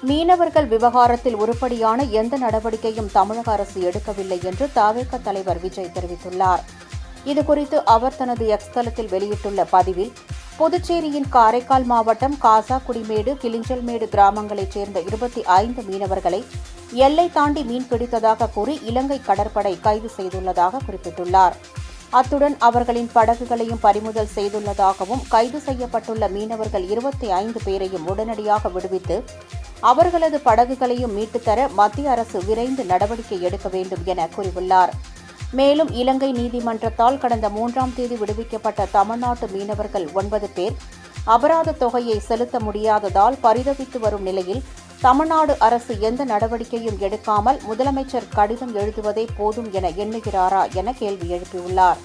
மீனவர்கள் விவகாரத்தில் உருப்படியான எந்த நடவடிக்கையும் தமிழக அரசு எடுக்கவில்லை என்று தவேக தலைவர் விஜய் தெரிவித்துள்ளார். இதுகுறித்து அவர் தனது எக்ஸ் தளத்தில் வெளியிட்டுள்ள பதிவில், புதுச்சேரியின் காரைக்கால் மாவட்டம் காசாகுடிமேடு, கிளிஞ்சல்மேடு கிராமங்களைச் சேர்ந்த 25 மீனவர்களை எல்லை தாண்டி மீன் பிடித்ததாக கூறி இலங்கை கடற்படை கைது செய்துள்ளதாக குறிப்பிட்டுள்ளார். அத்துடன் அவர்களின் படகுகளையும் பறிமுதல் செய்துள்ளதாகவும், கைது செய்யப்பட்டுள்ள மீனவர்கள் 25 பேரையும் உடனடியாக விடுவித்து அவர்களது படகுகளையும் மீட்டுத்தர மத்திய அரசு விரைந்து நடவடிக்கை எடுக்க வேண்டும் என கூறியுள்ளார். மேலும் இலங்கை நீதிமன்றத்தால் கடந்த 3ஆம் தேதி விடுவிக்கப்பட்ட தமிழ்நாட்டு மீனவர்கள் 9 பேர் அபராத தொகையை செலுத்த முடியாததால் பரிதவித்து வரும் நிலையில் தமிழ்நாடு அரசு எந்த நடவடிக்கையும் எடுக்காமல் முதலமைச்சர் கடிதம் எழுதுவதே போதும் என எண்ணுகிறாரா என கேள்வி எழுப்பியுள்ளார்.